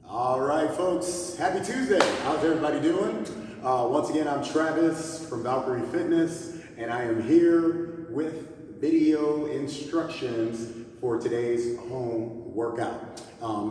All right, folks, happy Tuesday. How's everybody doing? Once again, I'm Travis from Valkyrie Fitness, and I am here with video instructions for today's home workout.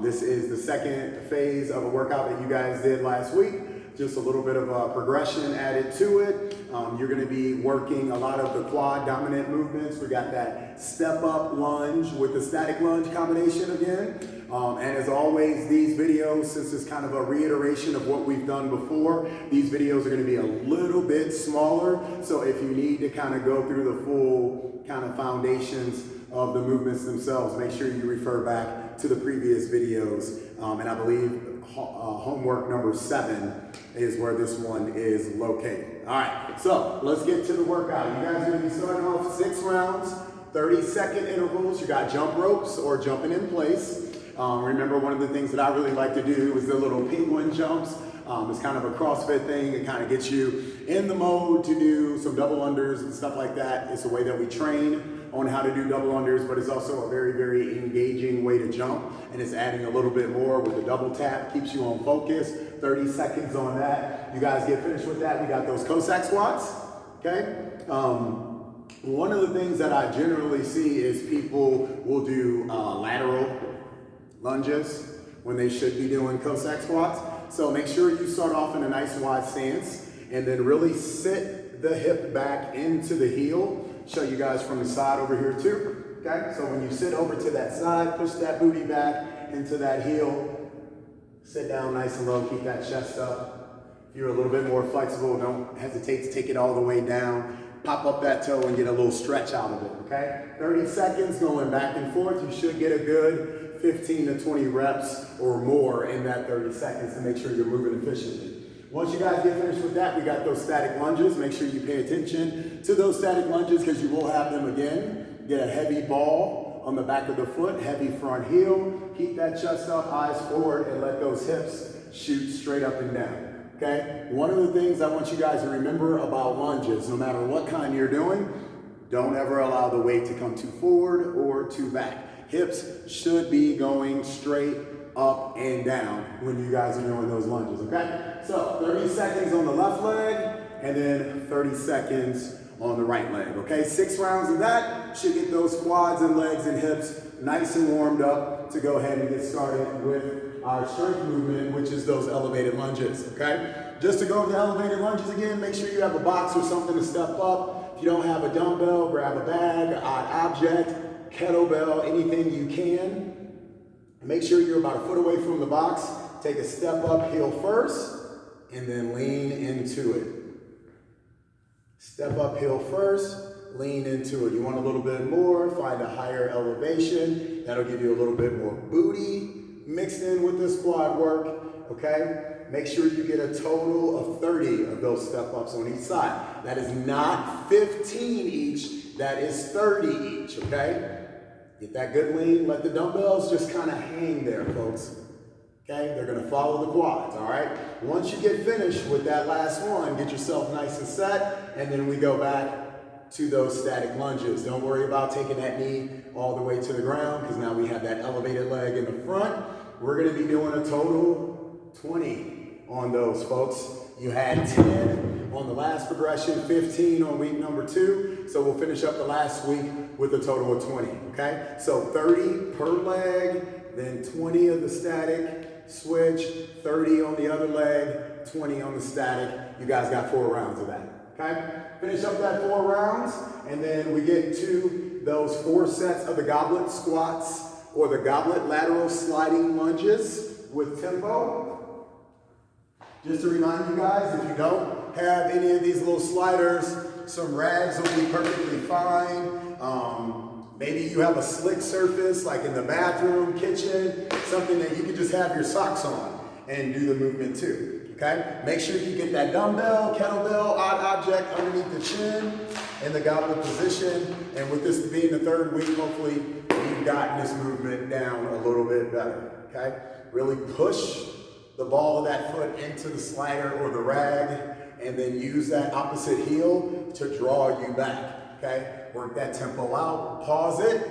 This is the second phase of a workout that you guys did last week. Just a little bit of a progression added to it. You're gonna be working a lot of the quad dominant movements. We got that step up lunge with the static lunge combination again. And as always, these videos, since it's kind of a reiteration of what we've done before, these videos are gonna be a little bit smaller. So if you need to kind of go through the full kind of foundations of the movements themselves, make sure you refer back to the previous videos. And I believe homework number 7 is where this one is located. All right, so let's get to the workout. You guys are gonna be starting off 6 rounds, 30-second intervals. You got jump ropes or jumping in place. Remember, one of the things that I really like to do is the little penguin jumps. It's kind of a CrossFit thing. It kind of gets you in the mode to do some double unders and stuff like that. It's a way that we train on how to do double unders, but it's also a very, very engaging way to jump. And it's adding a little bit more with the double tap, keeps you on focus. 30 seconds on that. You guys get finished with that. We got those Cossack squats, okay? One of the things that I generally see is people will do lateral lunges when they should be doing Cossack squats. So make sure you start off in a nice wide stance and then really sit the hip back into the heel. Show you guys from the side over here too. Okay, so when you sit over to that side, push that booty back into that heel. Sit down nice and low, keep that chest up. If you're a little bit more flexible, don't hesitate to take it all the way down. Pop up that toe and get a little stretch out of it, okay? 30 seconds going back and forth. You should get a good 15 to 20 reps or more in that 30 seconds to make sure you're moving efficiently. Once you guys get finished with that, we got those static lunges. Make sure you pay attention to those static lunges because you will have them again. Get a heavy ball on the back of the foot, heavy front heel. Keep that chest up, eyes forward, and let those hips shoot straight up and down. Okay? One of the things I want you guys to remember about lunges, no matter what kind you're doing, don't ever allow the weight to come too forward or too back. Hips should be going straight up and down when you guys are doing those lunges, okay? So 30 seconds on the left leg and then 30 seconds on the right leg, okay? 6 rounds of that should get those quads and legs and hips nice and warmed up to go ahead and get started with our strength movement, which is those elevated lunges, okay? Just to go over the elevated lunges again, make sure you have a box or something to step up. If you don't have a dumbbell, grab a bag, an odd object, kettlebell, anything you can. Make sure you're about a foot away from the box. Take a step up, heel first, and then lean into it. Step up, heel first, lean into it. You want a little bit more, find a higher elevation. That'll give you a little bit more booty mixed in with this quad work, okay? Make sure you get a total of 30 of those step ups on each side. That is not 15 each, that is 30 each, okay? Get that good lean, let the dumbbells just kind of hang there, folks. Okay, they're gonna follow the quads, all right? Once you get finished with that last one, get yourself nice and set, and then we go back to those static lunges. Don't worry about taking that knee all the way to the ground, because now we have that elevated leg in the front. We're gonna be doing a total 20 on those, folks. You had 10 on the last progression, 15 on week number 2. So we'll finish up the last week with a total of 20, okay? So 30 per leg, then 20 of the static, switch, 30 on the other leg, 20 on the static. You guys got 4 rounds of that, okay? Finish up that 4 rounds, and then we get to those 4 sets of the goblet squats or the goblet lateral sliding lunges with tempo. Just to remind you guys, if you don't have any of these little sliders, some rags will be perfectly fine. Maybe you have a slick surface like in the bathroom, kitchen, something that you can just have your socks on and do the movement too, okay? Make sure you get that dumbbell, kettlebell, odd object underneath the chin in the goblet position. And with this being the 3rd week, hopefully you've gotten this movement down a little bit better, okay? Really push the ball of that foot into the slider or the rag, and then use that opposite heel to draw you back, okay? Work that tempo out, pause it,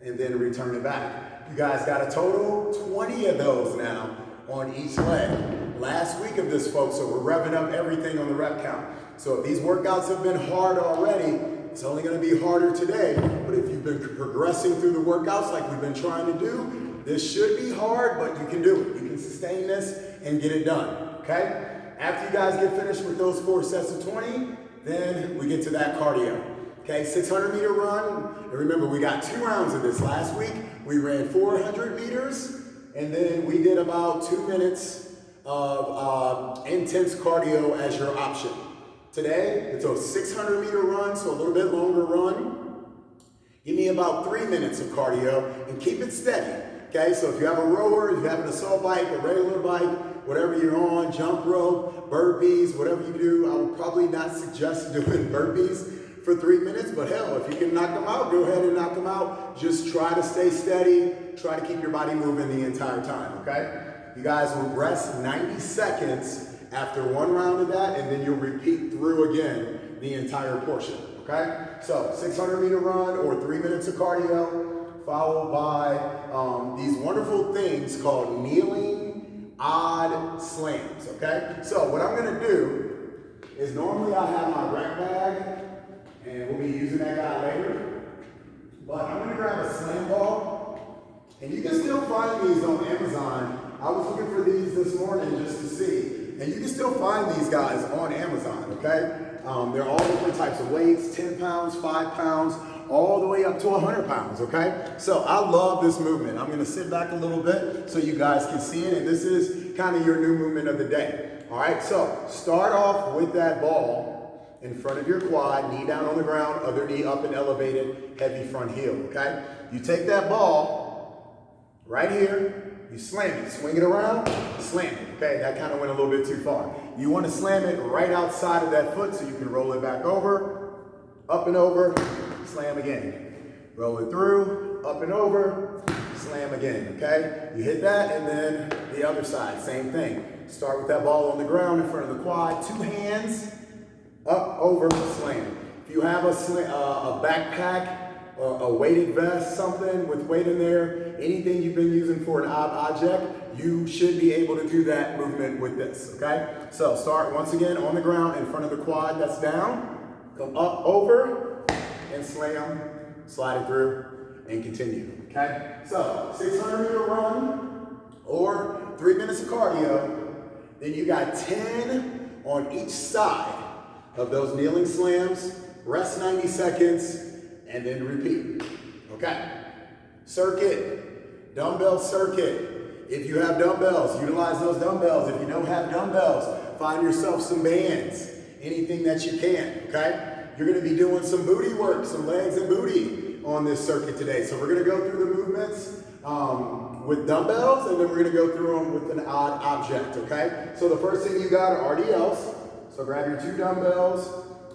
and then return it back. You guys got a total 20 of those now on each leg. Last week of this, folks, so we're revving up everything on the rep count. So if these workouts have been hard already, it's only going to be harder today. But if you've been progressing through the workouts like we've been trying to do, this should be hard, but you can do it. You can sustain this and get it done, okay? After you guys get finished with those 4 sets of 20, then we get to that cardio. Okay, 600-meter run, and remember we got 2 rounds of this. Last week we ran 400 meters, and then we did about 2 minutes of intense cardio as your option. Today, it's a 600-meter run, so a little bit longer run. Give me about 3 minutes of cardio, and keep it steady. Okay, so if you have a rower, if you have an assault bike, a regular bike, whatever you're on, jump rope, burpees, whatever you do, I would probably not suggest doing burpees for 3 minutes, but hell, if you can knock them out, go ahead and knock them out. Just try to stay steady. Try to keep your body moving the entire time, okay? You guys will rest 90 seconds after 1 round of that, and then you'll repeat through again the entire portion, okay? So 600-meter run or 3 minutes of cardio, followed by these wonderful things called kneeling odd slams, okay? So what I'm gonna do is normally I have my rec bag, and we'll be using that guy later. But I'm gonna grab a slam ball, and you can still find these on Amazon. I was looking for these this morning just to see, and you can still find these guys on Amazon, okay? They're all different types of weights, 10 pounds, 5 pounds, all the way up to 100 pounds, okay? So I love this movement. I'm gonna sit back a little bit so you guys can see it, and this is kind of your new movement of the day, all right? So start off with that ball in front of your quad, knee down on the ground, other knee up and elevated, heavy front heel, okay? You take that ball right here, you slam it, swing it around, slam it, okay? That kind of went a little bit too far. You want to slam it right outside of that foot so you can roll it back over, up and over, slam again. Roll it through, up and over, slam again, okay? You hit that, and then the other side, same thing. Start with that ball on the ground in front of the quad, 2 hands, up, over, slam. If you have a backpack, a weighted vest, something with weight in there, anything you've been using for an odd object, you should be able to do that movement with this, okay? So start once again on the ground in front of the quad that's down, come up, over, and slam, slide it through, and continue, okay? So 600-meter run or 3 minutes of cardio, then you got 10 on each side of those kneeling slams, rest 90 seconds, and then repeat, okay? Circuit, dumbbell circuit. If you have dumbbells, utilize those dumbbells. If you don't have dumbbells, find yourself some bands, anything that you can, okay? You're gonna be doing some booty work, some legs and booty on this circuit today. So we're gonna go through the movements with dumbbells, and then we're gonna go through them with an odd object, okay? So the first thing you got are RDLs. So grab your 2 dumbbells.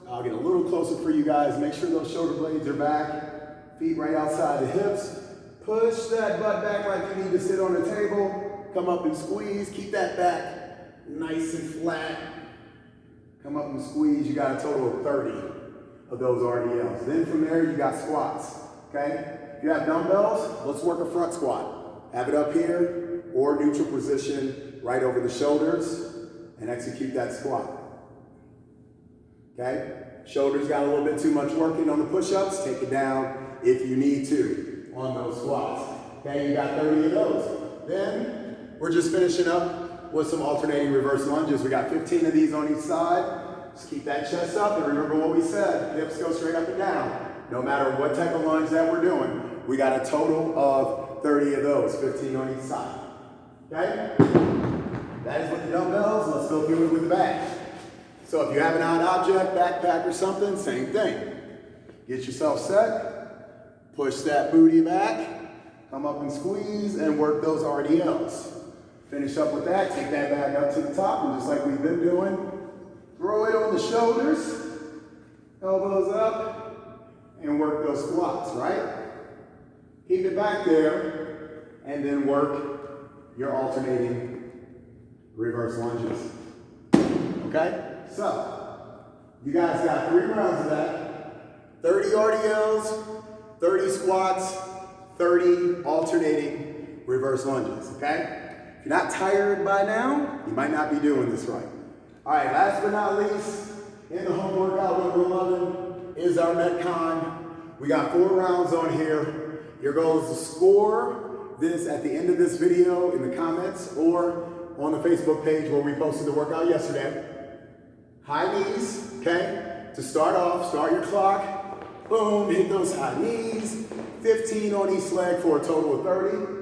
I'll get a little closer for you guys. Make sure those shoulder blades are back. Feet right outside the hips. Push that butt back like you need to sit on a table. Come up and squeeze. Keep that back nice and flat. Come up and squeeze. You got a total of 30 of those RDLs. Then from there, you got squats, okay? If you have dumbbells, let's work a front squat. Have it up here or neutral position right over the shoulders and execute that squat. Okay? Shoulders got a little bit too much working on the push-ups. Take it down if you need to on those squats. Okay, you got 30 of those. Then we're just finishing up with some alternating reverse lunges. We got 15 of these on each side. Just keep that chest up, and remember what we said. Hips go straight up and down. No matter what type of lunge that we're doing, we got a total of 30 of those, 15 on each side. Okay? That is with the dumbbells. Let's go through it with the bag. So if you have an odd object, backpack or something, same thing. Get yourself set, push that booty back, come up and squeeze, and work those RDLs. Finish up with that, take that bag up to the top, and just like we've been doing, throw it on the shoulders, elbows up, and work those squats, right? Keep it back there, and then work your alternating reverse lunges. Okay? So, you guys got 3 rounds of that. 30 RDLs, 30 squats, 30 alternating reverse lunges, okay? If you're not tired by now, you might not be doing this right. All right, last but not least, in the home workout number 11 is our Metcon. We got 4 rounds on here. Your goal is to score this at the end of this video in the comments or on the Facebook page where we posted the workout yesterday. High knees, okay? To start off, start your clock. Boom, hit those high knees. 15 on each leg for a total of 30.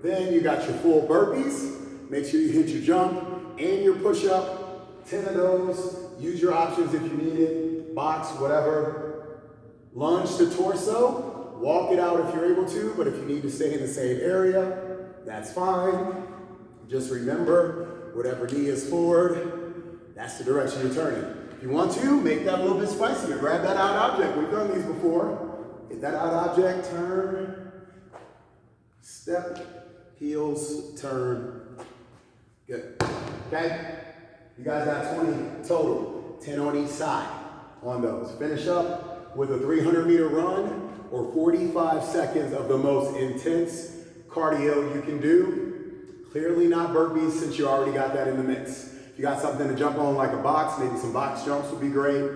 Then you got your full burpees. Make sure you hit your jump and your push-up. 10 of those. Use your options if you need it. Box, whatever. Lunge to torso. Walk it out if you're able to, but if you need to stay in the same area, that's fine. Just remember, whatever knee is forward, that's the direction you're turning. If you want to, make that a little bit spicier. Grab that out object. We've done these before. Hit that out object, turn, step, heels, turn. Good. Okay? You guys got 20 total, 10 on each side on those. Finish up with a 300-meter run or 45 seconds of the most intense cardio you can do. Clearly not burpees since you already got that in the mix. If you got something to jump on like a box, maybe some box jumps would be great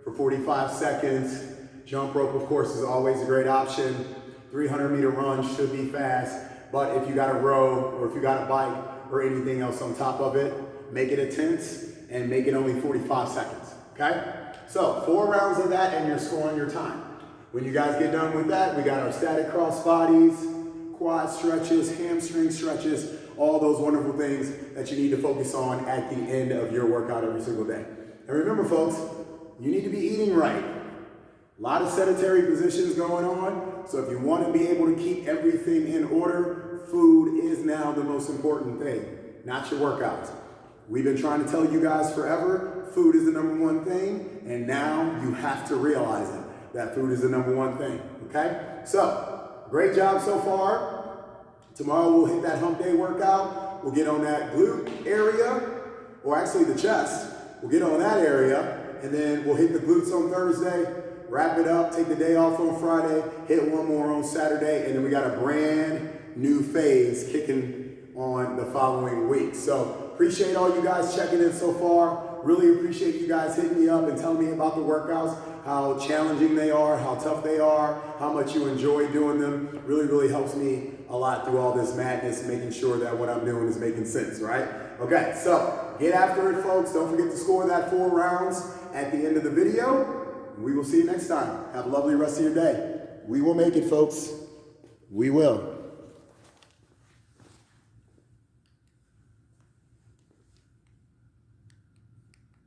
for 45 seconds. Jump rope, of course, is always a great option. 300-meter run should be fast, but if you got a row or if you got a bike or anything else on top of it, make it intense and make it only 45 seconds, okay? So 4 rounds of that and you're scoring your time. When you guys get done with that, we got our static cross bodies, quad stretches, hamstring stretches, all those wonderful things that you need to focus on at the end of your workout every single day. And remember, folks, you need to be eating right. A lot of sedentary positions going on, so if you want to be able to keep everything in order, food is now the most important thing, not your workouts. We've been trying to tell you guys forever, food is the #1 thing, and now you have to realize it, that food is the #1 thing, okay? So, great job so far. Tomorrow we'll hit that hump day workout. We'll get on that glute area, or actually the chest. We'll get on that area, and then we'll hit the glutes on Thursday, wrap it up, take the day off on Friday, hit one more on Saturday, and then we got a brand new phase kicking on the following week. So, appreciate all you guys checking in so far. Really appreciate you guys hitting me up and telling me about the workouts, how challenging they are, how tough they are, how much you enjoy doing them. Really, really helps me a lot through all this madness, making sure that what I'm doing is making sense, right? Okay, so get after it, folks. Don't forget to score that 4 rounds at the end of the video. We will see you next time. Have a lovely rest of your day. We will make it, folks. We will.